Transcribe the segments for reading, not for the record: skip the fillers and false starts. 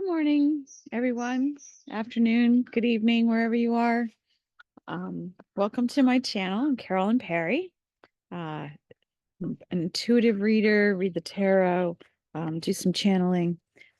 Good morning, everyone. Afternoon, good evening, wherever you are. Welcome to my channel. I'm Carolyn Perry. I'm an intuitive reader, read the tarot, do some channeling.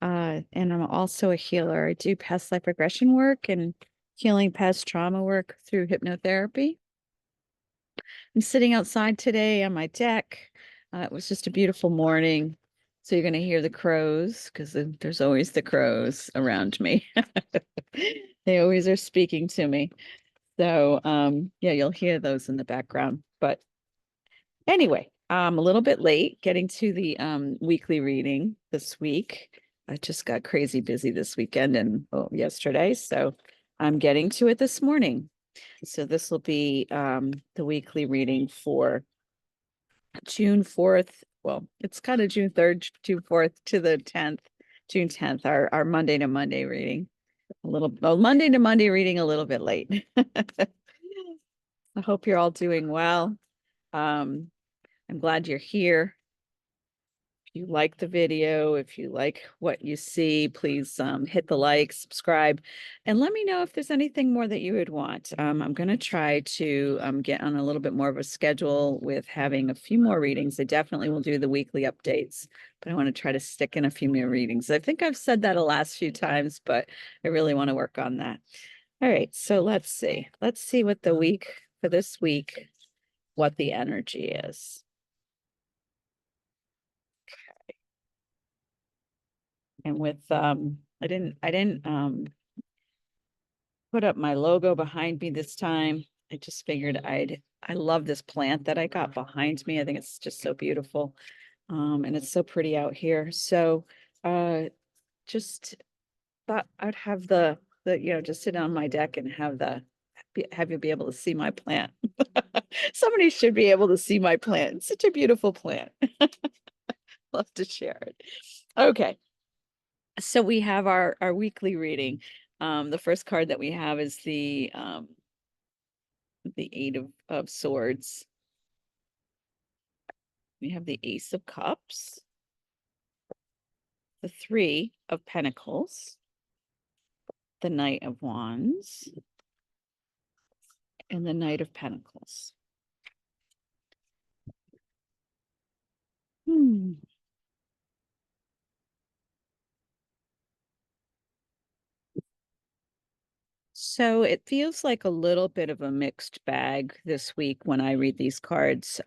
And I'm also a healer. I do past life regression work and healing past trauma work through hypnotherapy. I'm sitting outside today on my deck. It was just a beautiful morning. So you're going to hear the crows because there's always the crows around me. They always are speaking to me. So yeah, you'll hear those in the background. But anyway, I'm a little bit late getting to the weekly reading this week. I just got crazy busy this weekend and yesterday. So I'm getting to it this morning. So this will be the weekly reading for June 4th. Well, it's kind of June 3rd, June 4th to the 10th, June 10th, our Monday to Monday reading. Monday to Monday reading a little bit late. I hope you're all doing well. I'm glad you're here. If you like the video, if you like what you see, please hit the like, subscribe, and let me know if there's anything more that you would want. I'm going to try to get on a little bit more of a schedule with having a few more readings. I definitely will do the weekly updates, but I want to try to stick in a few more readings. I think I've said that the last few times, but I really want to work on that. All right, so let's see. Let's see what the week for this week, what the energy is. And with I didn't put up my logo behind me this time. I just figured I love this plant that I got behind me. I think it's just so beautiful. And it's so pretty out here. So just thought I'd have the just sit on my deck and have you be able to see my plant. Somebody should be able to see my plant. It's such a beautiful plant. Love to share it. Okay. So we have our weekly reading. The first card that we have is the Eight of Swords. We have the Ace of Cups, the Three of Pentacles, the Knight of Wands, and the Knight of Pentacles. So it feels like a little bit of a mixed bag this week when I read these cards.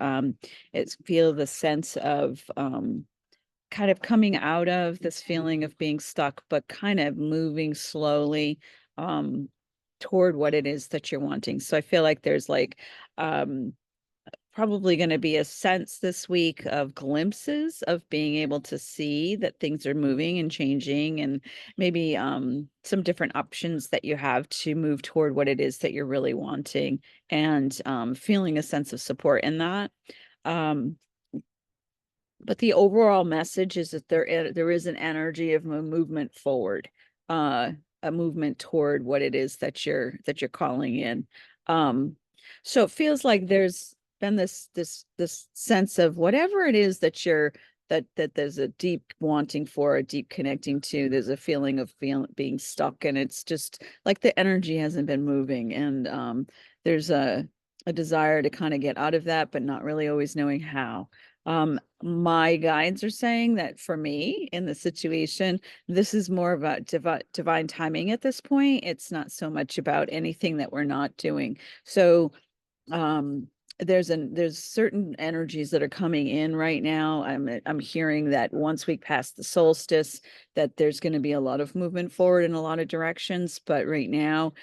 It's feel the sense of kind of coming out of this feeling of being stuck, but kind of moving slowly toward what it is that you're wanting. So I feel like there's like probably going to be a sense this week of glimpses of being able to see that things are moving and changing, and maybe some different options that you have to move toward what it is that you're really wanting, and feeling a sense of support in that. But the overall message is that there is an energy of a movement forward, a movement toward what it is that you're calling in. So it feels like there's been this sense of whatever it is that you're that there's a deep wanting for, a deep connecting to. There's a feeling of being stuck, and it's just like the energy hasn't been moving, and there's a desire to kind of get out of that, but not really always knowing how. My guides are saying that for me in the situation, this is more about divine timing at this point. It's not so much about anything that we're not doing. So there's certain energies that are coming in right now. I'm hearing that once we pass the solstice, that there's going to be a lot of movement forward in a lot of directions. But right now,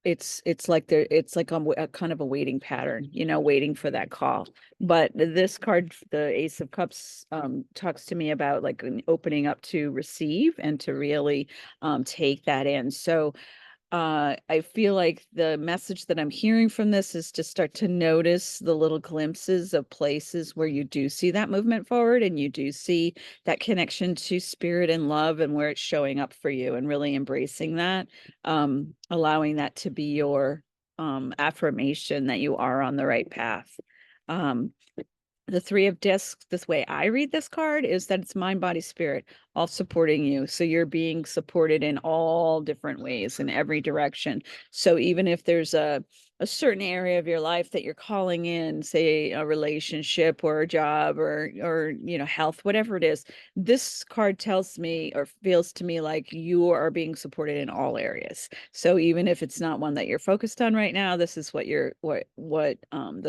it's like it's like a kind of a waiting pattern, waiting for that call. But this card, the Ace of Cups, talks to me about like an opening up to receive and to really take that in. So I feel like the message that I'm hearing from this is to start to notice the little glimpses of places where you do see that movement forward, and you do see that connection to spirit and love, and where it's showing up for you, and really embracing that, allowing that to be your affirmation that you are on the right path. the three of discs, this way I read this card is that it's mind, body, spirit, all supporting you. So you're being supported in all different ways in every direction. So even if there's a certain area of your life that you're calling in, say a relationship or a job or health, whatever it is, this card tells me or feels to me like you are being supported in all areas. So even if it's not one that you're focused on right now, this is what the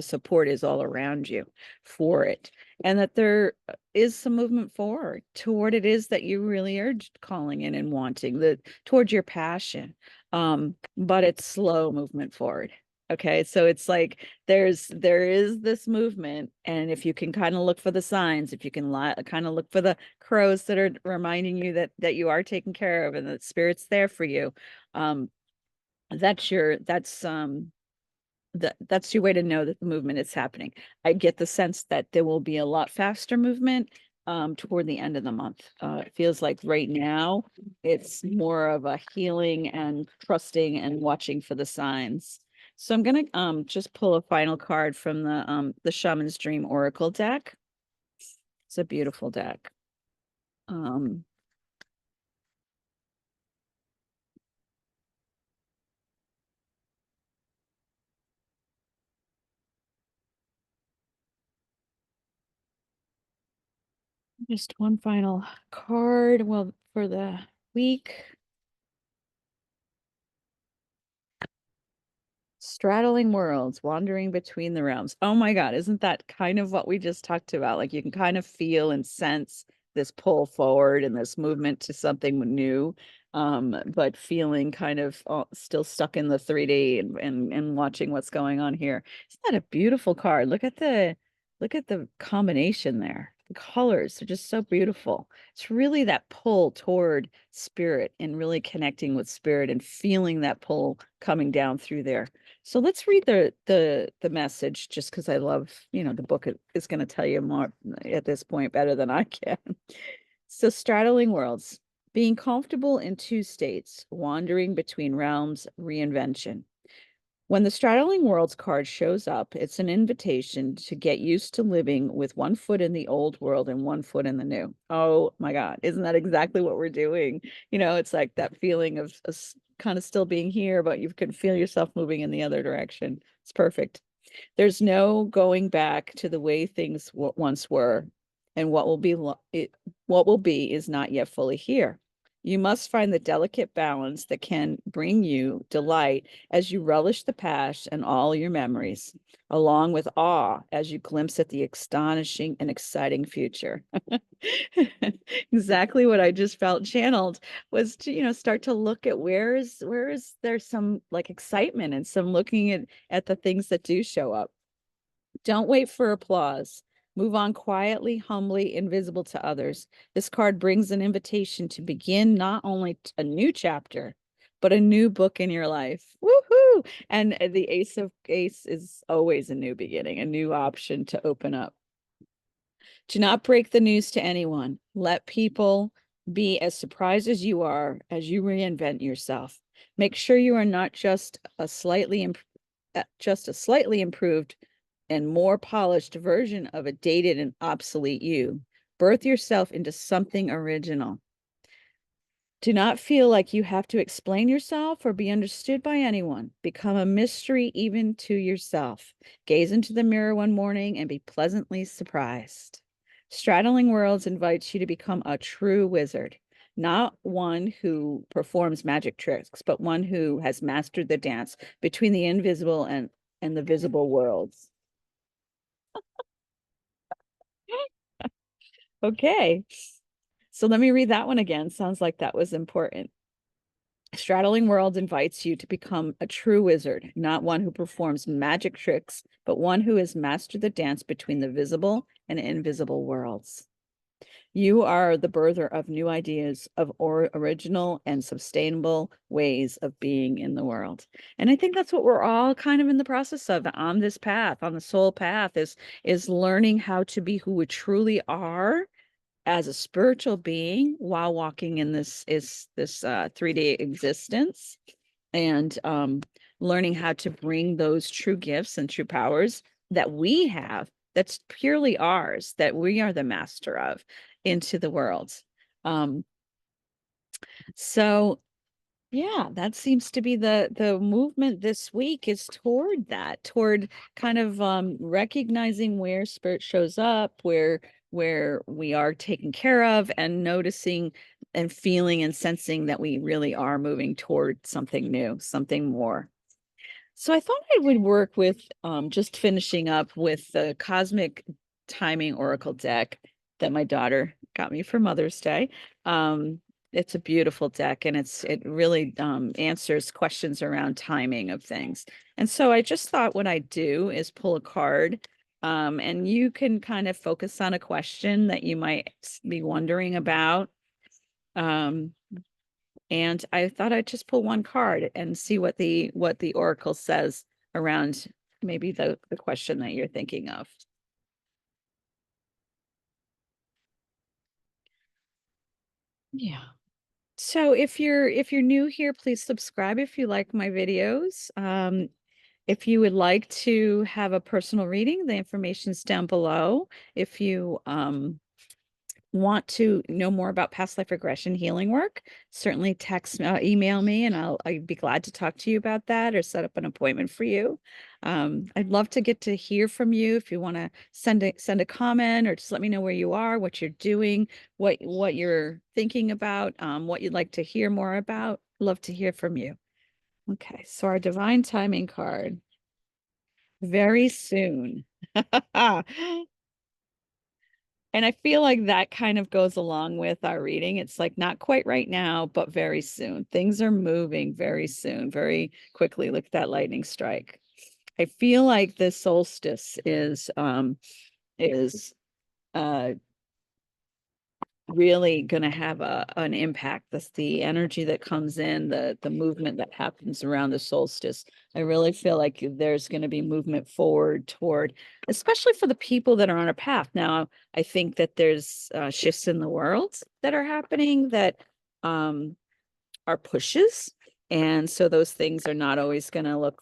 support is all around you for it, and that there is some movement forward toward it is that you really are calling in and wanting towards your passion. But it's slow movement forward. Okay, so it's like there is this movement, and if you can kind of look for the signs, if you can kind of look for the crows that are reminding you that you are taken care of and that spirit's there for you, um, that's your way to know that the movement is happening. I get the sense that there will be a lot faster movement toward the end of the month. It feels like right now it's more of a healing and trusting and watching for the signs. So I'm gonna just pull a final card from the Shaman's Dream Oracle deck. It's a beautiful deck. Um, just one final card. Well, for the week. Straddling worlds, wandering between the realms. Oh my God, isn't that kind of what we just talked about? Like you can kind of feel and sense this pull forward and this movement to something new, but feeling kind of still stuck in the 3D and watching what's going on here. Isn't that a beautiful card? Look at the combination there. The colors are just so beautiful. It's really that pull toward spirit and really connecting with spirit and feeling that pull coming down through there. So let's read the message just because I love, the book is going to tell you more at this point better than I can. So straddling worlds, being comfortable in two states, wandering between realms, reinvention. When the Straddling Worlds card shows up, it's an invitation to get used to living with one foot in the old world and one foot in the new. Oh my God, isn't that exactly what we're doing? It's like that feeling of kind of still being here, but you can feel yourself moving in the other direction. It's perfect. There's no going back to the way things once were, and what will be is not yet fully here. You must find the delicate balance that can bring you delight as you relish the past and all your memories, along with awe as you glimpse at the astonishing and exciting future. Exactly what I just felt channeled was to, start to look at where is there some like excitement and some looking at the things that do show up. Don't wait for applause. Move on quietly, humbly, invisible to others. This card brings an invitation to begin not only a new chapter, but a new book in your life. Woohoo! And the Ace is always a new beginning, a new option to open up. Do not break the news to anyone. Let people be as surprised as you are as you reinvent yourself. Make sure you are not just a slightly improved and more polished version of a dated and obsolete you. Birth yourself into something original. Do not feel like you have to explain yourself or be understood by anyone. Become a mystery even to yourself. Gaze into the mirror one morning and be pleasantly surprised. Straddling Worlds invites you to become a true wizard, not one who performs magic tricks, but one who has mastered the dance between the invisible and the visible worlds. Okay. So let me read that one again. Sounds like that was important. Straddling Worlds invites you to become a true wizard, not one who performs magic tricks, but one who has mastered the dance between the visible and invisible worlds. You are the birther of new ideas of original and sustainable ways of being in the world. And I think that's what we're all kind of in the process of on this path, on the soul path, is learning how to be who we truly are as a spiritual being while walking in this 3D existence, and learning how to bring those true gifts and true powers that we have that's purely ours, that we are the master of, into the world. So yeah, that seems to be the movement this week, is toward that, toward kind of recognizing where spirit shows up, where we are taken care of, and noticing and feeling and sensing that we really are moving toward something new, something more. So I thought I would work with just finishing up with the Cosmic Timing Oracle deck that my daughter got me for Mother's Day. It's a beautiful deck, and it really answers questions around timing of things. And so I just thought what I'd do is pull a card, and you can kind of focus on a question that you might be wondering about. Um, and I thought I'd just pull one card and see what the oracle says around maybe the question that you're thinking of. Yeah. So if you're new here, please subscribe if you like my videos. If you would like to have a personal reading, the information's down below. If you want to know more about past life regression healing work, certainly email me, and I'd be glad to talk to you about that or set up an appointment for you. I'd love to get to hear from you. If you want to send a comment, or just let me know where you are, what you're doing, what you're thinking about, what you'd like to hear more about. Love to hear from you. Okay, so our divine timing card. Very soon. And I feel like that kind of goes along with our reading. It's like not quite right now, but very soon. Things are moving very soon, very quickly. Look at that lightning strike. I feel like the solstice is uh really going to have an impact. That's the energy that comes in, the movement that happens around the solstice. I really feel like there's going to be movement forward toward, especially for the people that are on a path. Now, I think that there's shifts in the world that are happening that um, are pushes. And so those things are not always going to look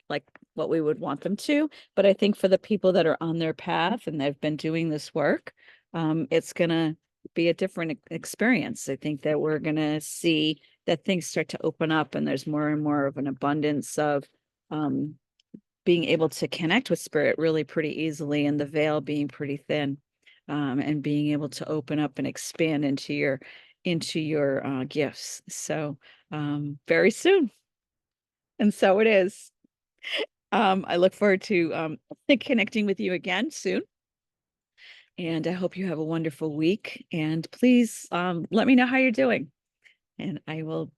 like what we would want them to. But I think for the people that are on their path and they've been doing this work, it's going to be a different experience. I think that we're going to see that things start to open up, and there's more and more of an abundance of um, being able to connect with spirit really pretty easily, and the veil being pretty thin, and being able to open up and expand into your gifts. So very soon. And so it is. I look forward to connecting with you again soon. And I hope you have a wonderful week. And please let me know how you're doing. And I will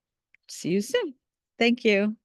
see you soon. Thank you.